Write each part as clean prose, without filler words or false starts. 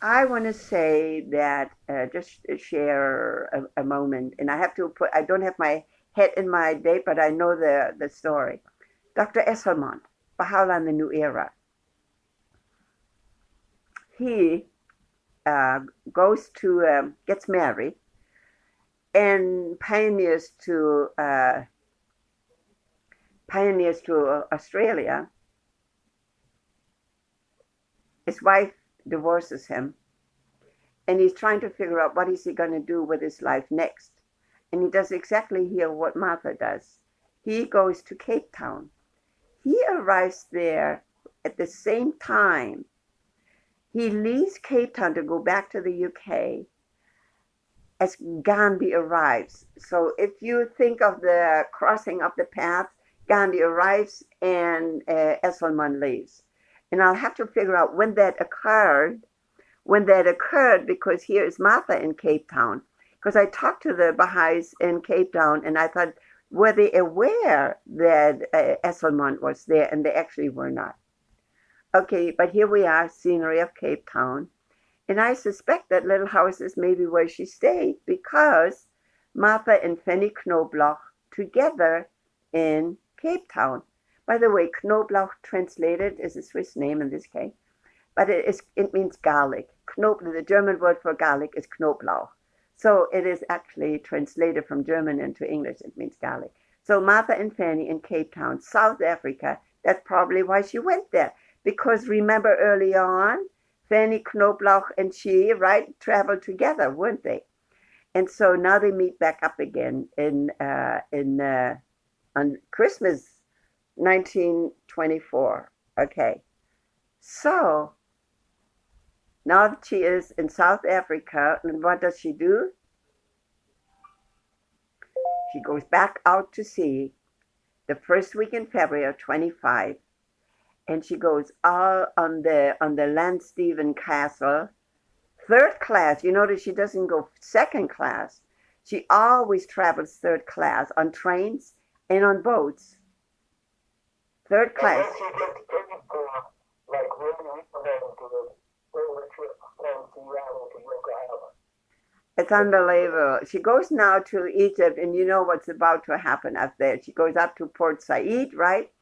I want to say that just share a moment, and I have to put. I don't have my head in my date, but I know the story. Dr. Esselmont, Baha'u'llah in the New Era. He goes to gets married and pioneers to Australia. His wife divorces him, and he's trying to figure out what is he going to do with his life next. And he does exactly here what Martha does. He goes to Cape Town. He arrives there at the same time. He leaves Cape Town to go back to the UK as Gandhi arrives. So if you think of the crossing of the path, Gandhi arrives and Esselman leaves. And I'll have to figure out when that occurred, because here is Martha in Cape Town. Because I talked to the Baha'is in Cape Town, and I thought, were they aware that Esselman was there? And they actually were not. Okay, but here we are, scenery of Cape Town. And I suspect that little house is maybe where she stayed, because Martha and Fanny Knobloch together in Cape Town. By the way, Knoblauch translated is a Swiss name in this case, but it means garlic. The German word for garlic is Knoblauch. So it is actually translated from German into English. It means garlic. So Martha and Fanny in Cape Town, South Africa. That's probably why she went there. Because remember early on, Fanny Knoblauch and she, right, traveled together, weren't they? And so now they meet back up again on Christmas 1924. Okay. So now she is in South Africa, and what does she do? She goes back out to sea the first week in February of 25, and she goes all on the Landsteven Castle, third class. You notice she doesn't go second class. She always travels third class on trains and on boats. Third class. And then she gets paid for like really implementing the road trip from Seattle to Yokohama. It's unbelievable. She goes now to Egypt, and you know what's about to happen up there. She goes up to Port Said, right?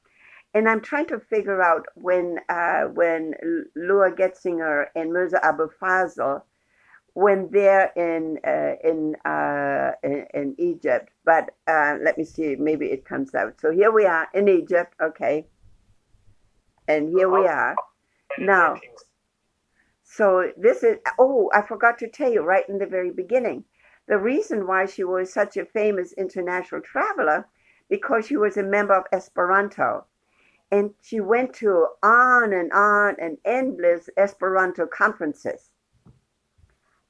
And I'm trying to figure out when Lua Getzinger and Mirza Abu Fazl, when they're in Egypt. But let me see, maybe it comes out. So here we are in Egypt, okay, and here we are now. So this is, oh, I forgot to tell you right in the very beginning, the reason why she was such a famous international traveler, because she was a member of Esperanto. And she went to on and endless Esperanto conferences.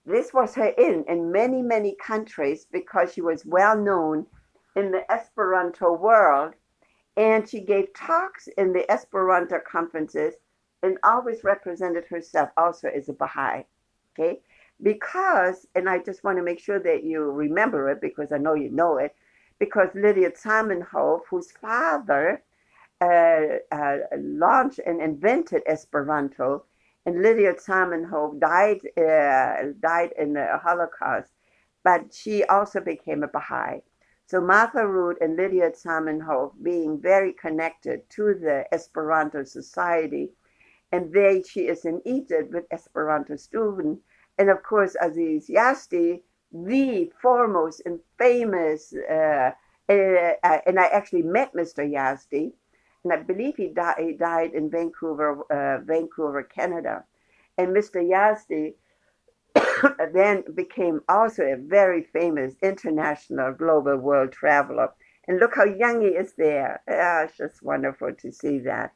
This was her in many, many countries, because she was well known in the Esperanto world. And she gave talks in the Esperanto conferences and always represented herself also as a Baha'i. Okay? Because, and I just want to make sure that you remember it, because I know you know it, because Lydia Zamenhof, whose father launched and invented Esperanto, and Lydia Zamenhof died in the Holocaust, but she also became a Baha'i. So Martha Root and Lydia Zamenhof, being very connected to the Esperanto Society, and there she is in Egypt with Esperanto student, and of course Aziz Yazdi, the foremost and famous, and I actually met Mr. Yazdi, and I believe he died in Vancouver, Canada. And Mr. Yazdi then became also a very famous international global world traveler. And look how young he is there. It's just wonderful to see that.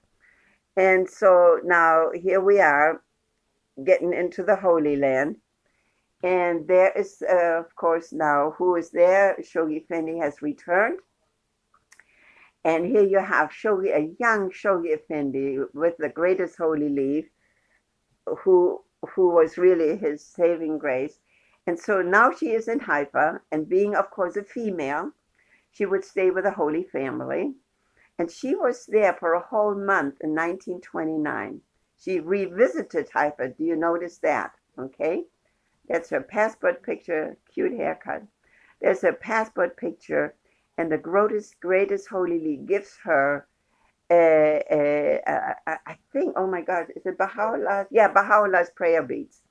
And so now here we are getting into the Holy Land. And there is, of course, now who is there? Shoghi Effendi has returned. And here you have Shoghi, a young Shoghi Effendi with the greatest holy leave, who was really his saving grace. And so now she is in Haifa, and being, of course, a female, she would stay with the Holy Family. And she was there for a whole month in 1929. She revisited Haifa. Do you notice that? Okay, that's her passport picture, cute haircut. There's her passport picture, and the greatest Holy League gives her I think, oh my God, is it Baha'u'llah? Yeah, Baha'u'llah's prayer beads.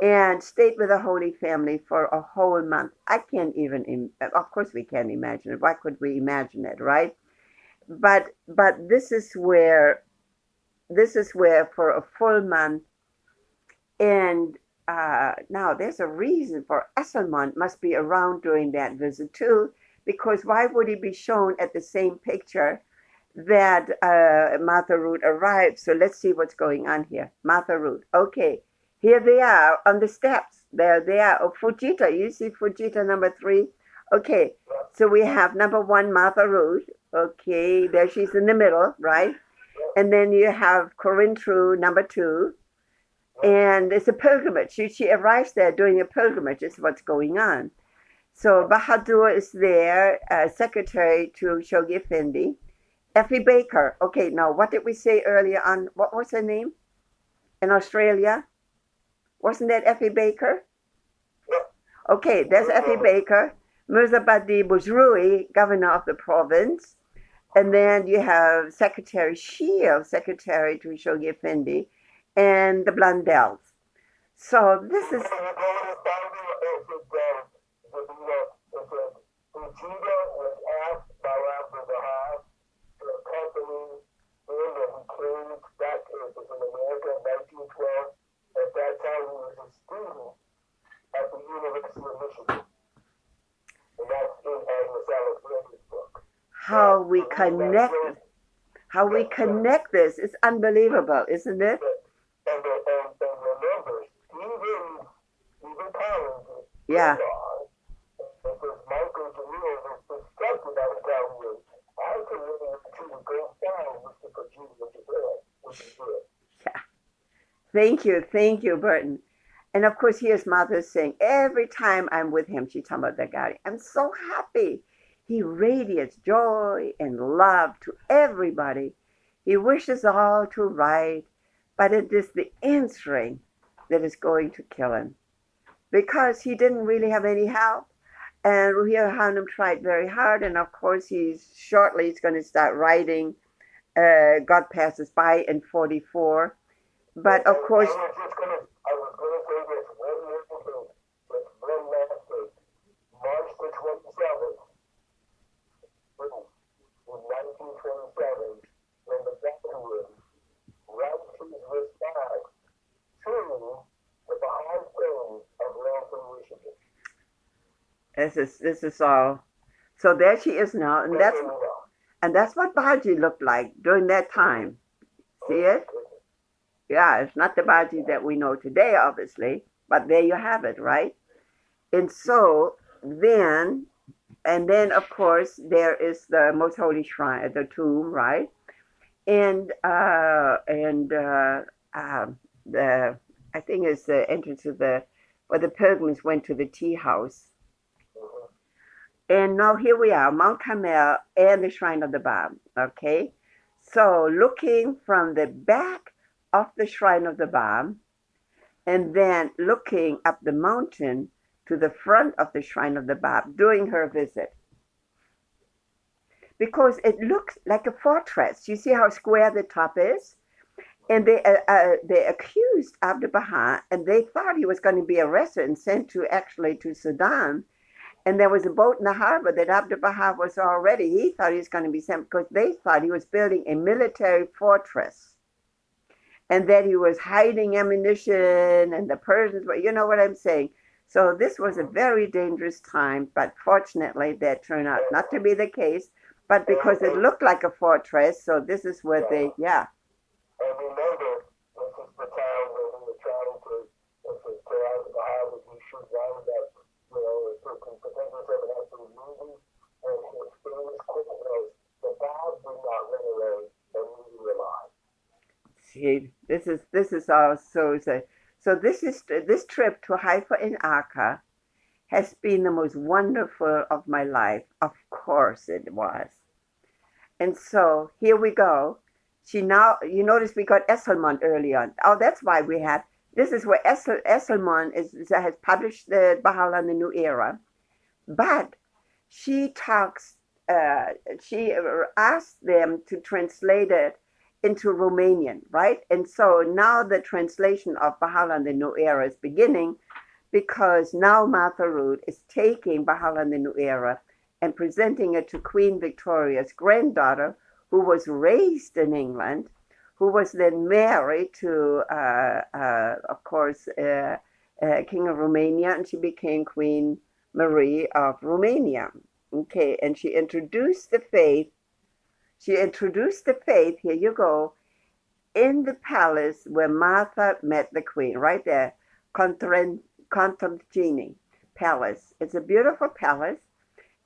And stayed with the Holy Family for a whole month. I can't even, of course we can't imagine it. Why could we imagine it, right? But this is where for a full month, and now there's a reason for Esselmont must be around during that visit too, because why would he be shown at the same picture that Martha Root arrived? So let's see what's going on here. Martha Root. Okay, here they are on the steps. There they are. Oh, Fujita. You see Fujita number 3. Okay, so we have number 1, Martha Root. Okay, there she's in the middle, right? And then you have Corinne True, number 2. And it's a pilgrimage. She arrives there doing a pilgrimage, is what's going on. So Bahadur is there, secretary to Shoghi Effendi. Effie Baker. Okay, now what did we say earlier on? What was her name in Australia? Wasn't that Effie Baker? Okay, there's Effie Baker. Mirza Badi Bujrui, governor of the province. And then you have Secretary Shield, secretary to Shoghi Effendi, and the Blundells. So this is... How we connect this is unbelievable, isn't it? Yeah. Yeah. Thank you, Burton. And of course, here's Mother saying, every time I'm with him, she's talking about the guy, I'm so happy. He radiates joy and love to everybody. He wishes all to right, but it is the answering that is going to kill him, because he didn't really have any help. And Ruhir Hanum tried very hard, and of course he's going to start writing God Passes By in 44. But of course... This is all. So there she is now, and that's what Baji looked like during that time. See it? Yeah, it's not the Baji that we know today, obviously, but there you have it, right? And so then of course there is the most holy shrine, the tomb, right? And the I think it's the entrance to where the pilgrims went to the tea house. And now here we are, Mount Carmel and the Shrine of the Bab, okay? So looking from the back of the Shrine of the Bab, and then looking up the mountain to the front of the Shrine of the Bab during her visit. Because it looks like a fortress. You see how square the top is? And they accused Abdu'l-Baha, and they thought he was going to be arrested and sent to Sudan. And there was a boat in the harbor that Abdu'l-Baha was already. He thought he was going to be sent because they thought he was building a military fortress, and that he was hiding ammunition, and the Persians were, you know what I'm saying? So this was a very dangerous time, but fortunately that turned out not to be the case, but because it looked like a fortress, so this is where they, yeah. And remember, this is the time when we were trying to Abdu'l-Baha would be shoot down that, you know, taking potentials of an absolute movie, and his famous quote was, the Bab did not run away, and we alive. See, this is all so this trip to Haifa and Akka has been the most wonderful of my life. Of course it was. And so here we go. She now, you notice we got Esselmont early on. Oh, that's why we had This is where Esselman has published the Baha'u'llah and the New Era, but she talks, she asked them to translate it into Romanian, right? And so now the translation of Baha'u'llah and the New Era is beginning, because now Martha Root is taking Baha'u'llah and the New Era and presenting it to Queen Victoria's granddaughter, who was raised in England, who was then married to, of course, King of Romania, and she became Queen Marie of Romania. Okay, and she introduced the faith. Here you go, in the palace where Martha met the Queen, right there, Constantini Palace. It's a beautiful palace,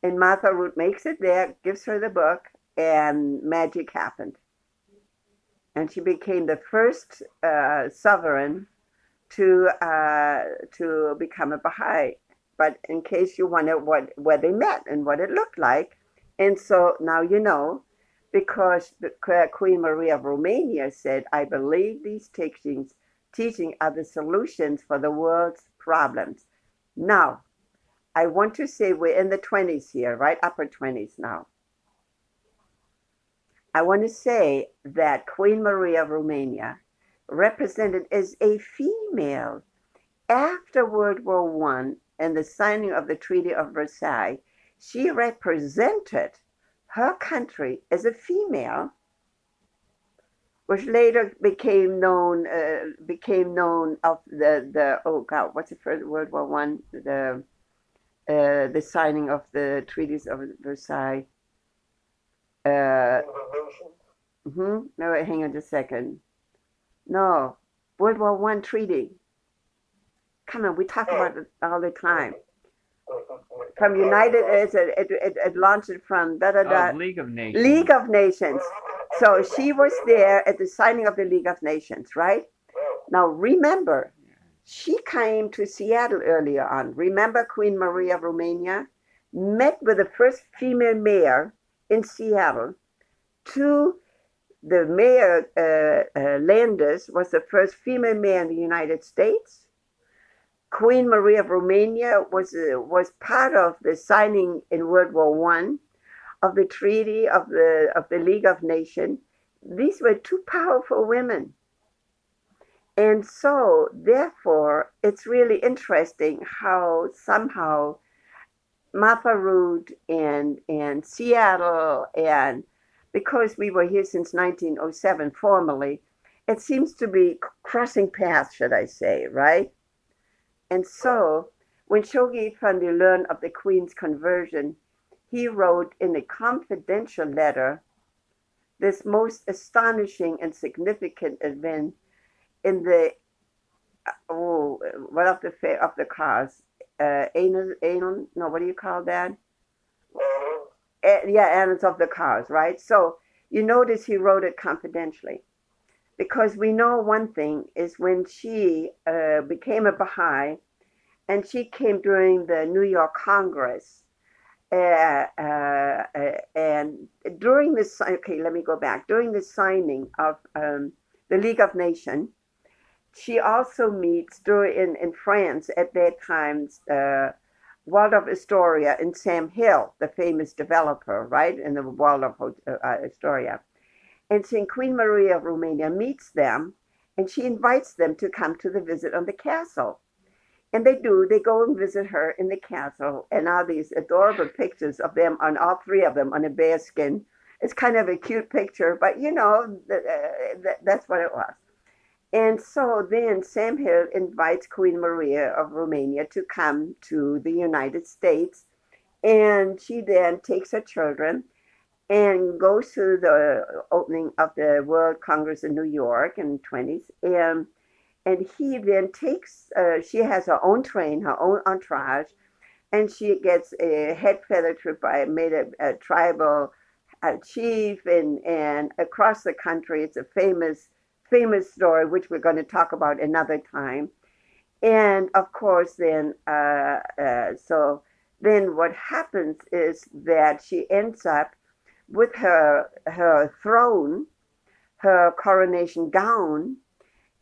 and Martha Root makes it there, gives her the book, and magic happened. And she became the first sovereign to become a Baha'i. But in case you wonder where they met and what it looked like, and so now you know, because Queen Maria of Romania said, "I believe these teaching are the solutions for the world's problems." Now, I want to say we're in the 20s here, right? Upper 20s now. I want to say that Queen Maria of Romania, represented as a female after World War I and the signing of the Treaty of Versailles, she represented her country as a female, which later became known of the oh God, what's the first World War I? The signing of the treaties of Versailles. No, wait, hang on just a second. No, World War I treaty. Come on, we talk about it all the time. From United, it launched it from League of Nations. League of Nations. So she was there at the signing of the League of Nations, right? Now remember, she came to Seattle earlier on. Remember Queen Maria of Romania? Met with the first female mayor in Seattle. The mayor, Landers, was the first female mayor in the United States. Queen Maria of Romania was part of the signing in World War I of the Treaty of the League of Nations. These were two powerful women. And so, therefore, it's really interesting how somehow Martha Root and Seattle, and because we were here since 1907 formally, it seems to be crossing paths, should I say, right? And so, when Shoghi Effendi learned of the Queen's conversion, he wrote in a confidential letter this most astonishing and significant event in the one of the cars, Anon, no, what do you call that? Annals of the cars, right? So you notice he wrote it confidentially, because we know one thing is when she became a Baha'i, and she came during the New York Congress, and during this, okay, let me go back. During the signing of the League of Nations, she also meets in France at that time, Waldorf Astoria and Sam Hill, the famous developer, right, in the Waldorf Astoria. And St. Queen Maria of Romania meets them, and she invites them to come to the visit on the castle. And they go and visit her in the castle, and all these adorable pictures of them, on all three of them, on a bear skin. It's kind of a cute picture, but you know, that's what it was. And so then Sam Hill invites Queen Maria of Romania to come to the United States, and she then takes her children and goes to the opening of the World Congress in New York in the 20s, and he then takes, she has her own train, her own entourage, and she gets a head feather trooper, made a tribal chief, and across the country. It's a famous story, which we're going to talk about another time. And of course, then, so then what happens is that she ends up with her throne, her coronation gown,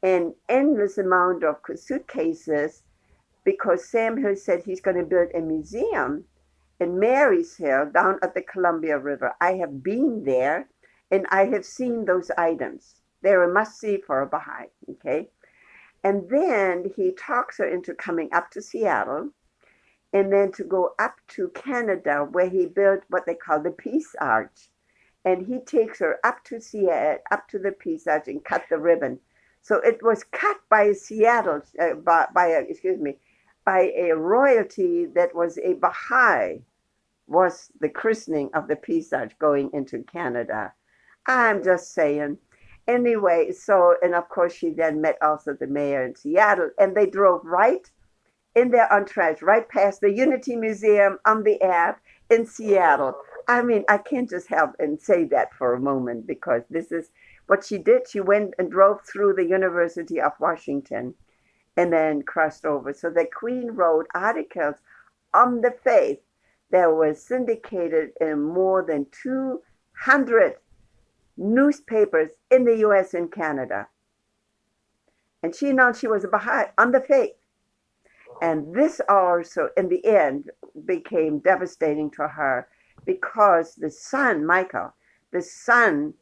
an endless amount of suitcases because Sam Hill said he's going to build a museum in Mary's Hill down at the Columbia River. I have been there and I have seen those items. They're a must-see for a Baha'i, okay? And then he talks her into coming up to Seattle and then to go up to Canada where he built what they call the Peace Arch. And he takes her up to Seattle, up to the Peace Arch and cut the ribbon. So it was cut by Seattle, by a royalty that was a Baha'i, was the christening of the Peace Arch going into Canada. I'm just saying. Anyway, so, and of course she then met also the mayor in Seattle, and they drove right in their entourage, right past the Unity Museum on the Ave in Seattle. I mean, I can't just help and say that for a moment because this is what she did. She went and drove through the University of Washington and then crossed over. So the Queen wrote articles on the faith that was syndicated in more than 200 newspapers in the US and Canada. And she announced she was a Baha'i on the faith. And this also, in the end, became devastating to her because the son, Michael, the son,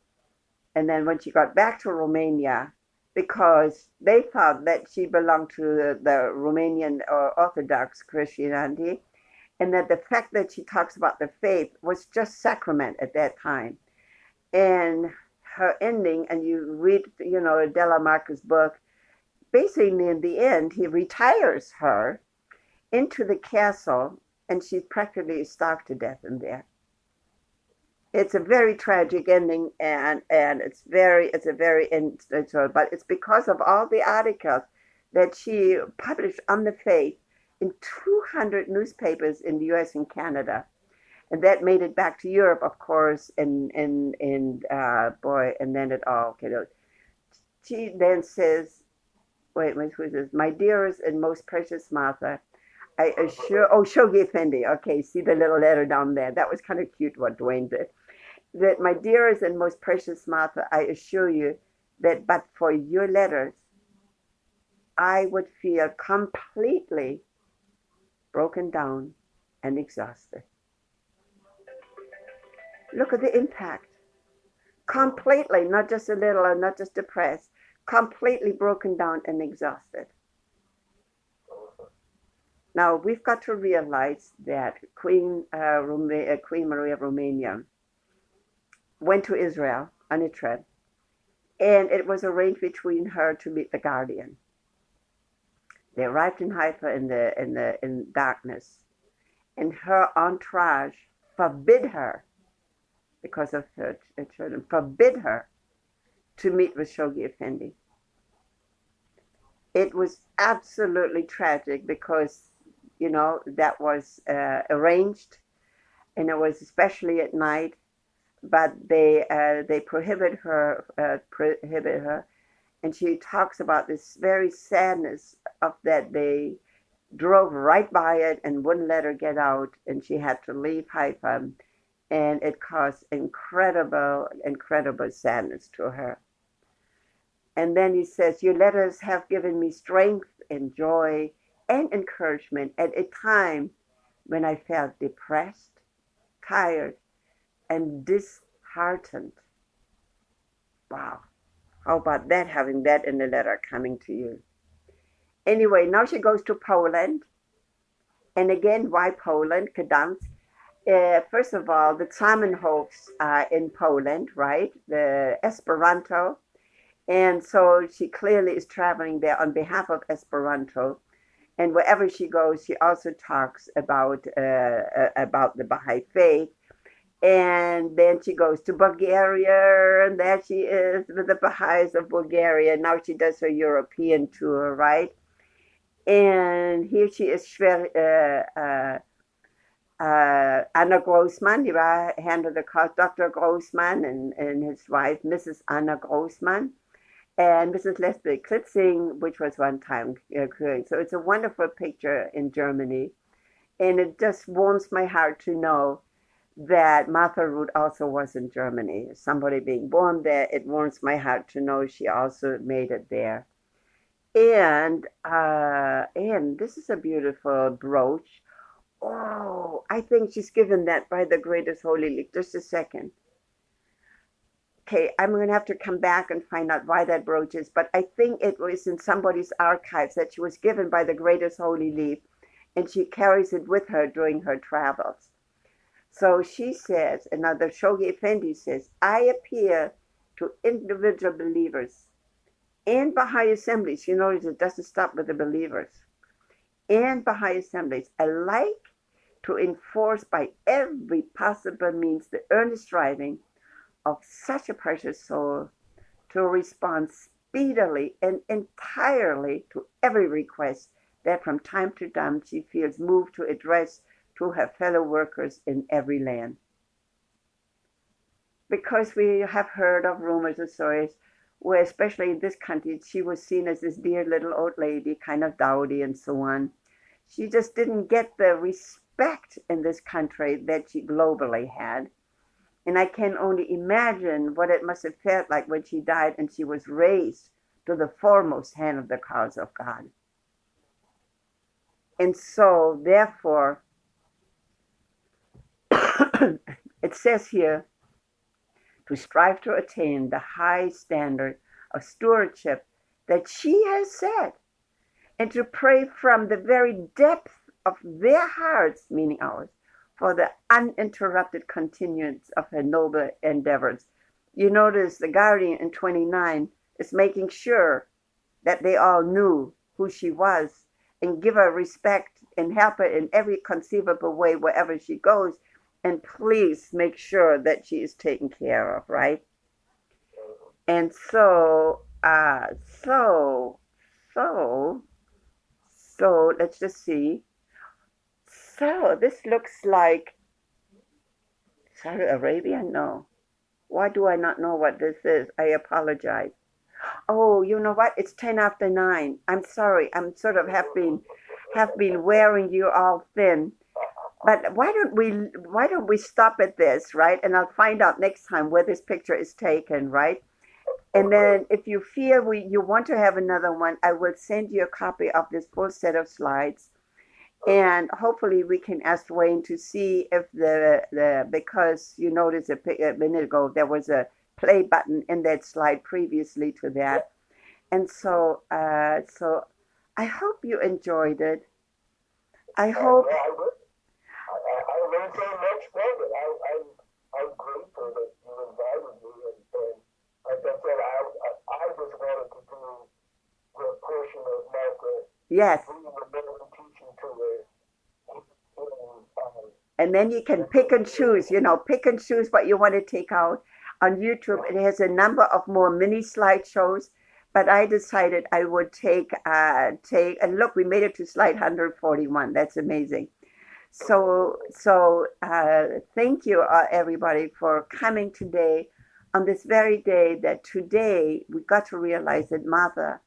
and then when she got back to Romania, because they thought that she belonged to the Romanian Orthodox Christianity, and that the fact that she talks about the faith was just sacrament at that time. And her ending, and you read, Della Marca's book, basically in the end, he retires her into the castle, and she's practically starved to death in there. It's a very tragic ending, and it's a very but it's because of all the articles that she published on the faith in 200 newspapers in the U.S. and Canada, and that made it back to Europe, of course, and then it all. She then says, "Wait, who is this? My dearest and most precious Martha, I assure." Oh, Shoghi Effendi. Okay, see the little letter down there. That was kind of cute what Dwayne did. That my dearest and most precious Martha, I assure you that but for your letters, I would feel completely broken down and exhausted. Look at the impact. Completely, not just a little, or not just depressed, completely broken down and exhausted. Now, we've got to realize that Queen Maria of Romania went to Israel on a trip, and it was arranged between her to meet the Guardian. They arrived in Haifa in darkness, and her entourage forbid her, because of her children, forbid her to meet with Shoghi Effendi. It was absolutely tragic because, that was arranged, and it was especially at night. But they prohibit her, and she talks about this very sadness of that they drove right by it and wouldn't let her get out, and she had to leave Haifa, and it caused incredible sadness to her. And then he says, your letters have given me strength and joy and encouragement at a time when I felt depressed, tired, and disheartened. Wow. How about that, having that in the letter coming to you? Anyway, now she goes to Poland. And again, why Poland? Gdansk. First of all, the Zamenhofs are in Poland, right? The Esperanto. And so she clearly is traveling there on behalf of Esperanto. And wherever she goes, she also talks about the Baha'i faith. And then she goes to Bulgaria, and there she is with the Baha'is of Bulgaria. Now she does her European tour, right? And here she is, Anna Grossman, die war handle the cause, Dr. Grossman and his wife, Mrs. Anna Grossman, and Mrs. Leslie Klitzing, which was one time occurring. So it's a wonderful picture in Germany. And it just warms my heart to know that Martha Root also was in Germany. Somebody being born there, it warms my heart to know she also made it there. And this is a beautiful brooch. Oh, I think she's given that by the greatest holy league. Just a second. Okay, I'm going to have to come back and find out why that brooch is, but I think it was in somebody's archives that she was given by the greatest holy leaf, and she carries it with her during her travels. So she says, another Shoghi Effendi says, I appear to individual believers and Baha'i assemblies. You notice it doesn't stop with the believers. And Baha'i assemblies alike to enforce by every possible means the earnest striving of such a precious soul to respond speedily and entirely to every request that from time to time she feels moved to address to her fellow workers in every land. Because we have heard of rumors and stories where, especially in this country, she was seen as this dear little old lady, kind of dowdy and so on. She just didn't get the respect in this country that she globally had. And I can only imagine what it must have felt like when she died and she was raised to the foremost hand of the cause of God. And so, therefore, it says here, to strive to attain the high standard of stewardship that she has set, and to pray from the very depth of their hearts, meaning ours, for the uninterrupted continuance of her noble endeavors. You notice the guardian in 29 is making sure that they all knew who she was and give her respect and help her in every conceivable way wherever she goes. And please make sure that she is taken care of, right? And so let's just see. So this looks like Saudi Arabia? No. Why do I not know what this is? I apologize. Oh, you know what? It's 10 after 9. I'm sorry. I'm sort of have been wearing you all thin. But why don't we stop at this, right? And I'll find out next time where this picture is taken, right? And then if you feel you want to have another one, I will send you a copy of this full set of slides. And hopefully we can ask Wayne to see if because you noticed a minute ago, there was a play button in that slide previously to that. And so I hope you enjoyed it. I hope. I learned so much from it. I'm grateful that you invited me, and like I said, I just wanted to do the portion of Martha. Yes. Teaching to her. And then you can pick and choose what you want to take out. On YouTube, it has a number of more mini slideshows, but I decided I would take, and look, we made it to slide 141. That's amazing. So thank you, everybody, for coming today on this very day that today we got to realize that Martha,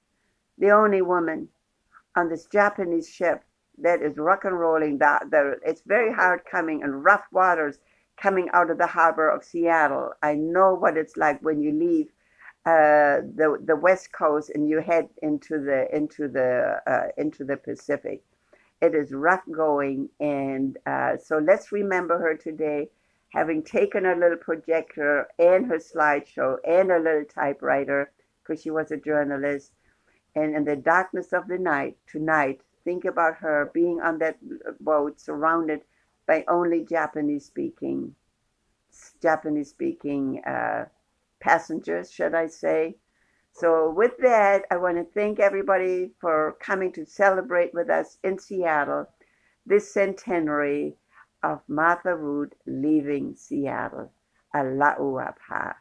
the only woman on this Japanese ship that is rock and rolling, it's very hard coming and rough waters coming out of the harbor of Seattle. I know what it's like when you leave the West Coast and you head into the Pacific. It is rough going, and so let's remember her today, having taken her little projector and her slideshow and her little typewriter, because she was a journalist. And in the darkness of the night, tonight, think about her being on that boat surrounded by only Japanese-speaking passengers, should I say. So with that, I want to thank everybody for coming to celebrate with us in Seattle this centenary of Martha Root leaving Seattle. Ala'u Abha.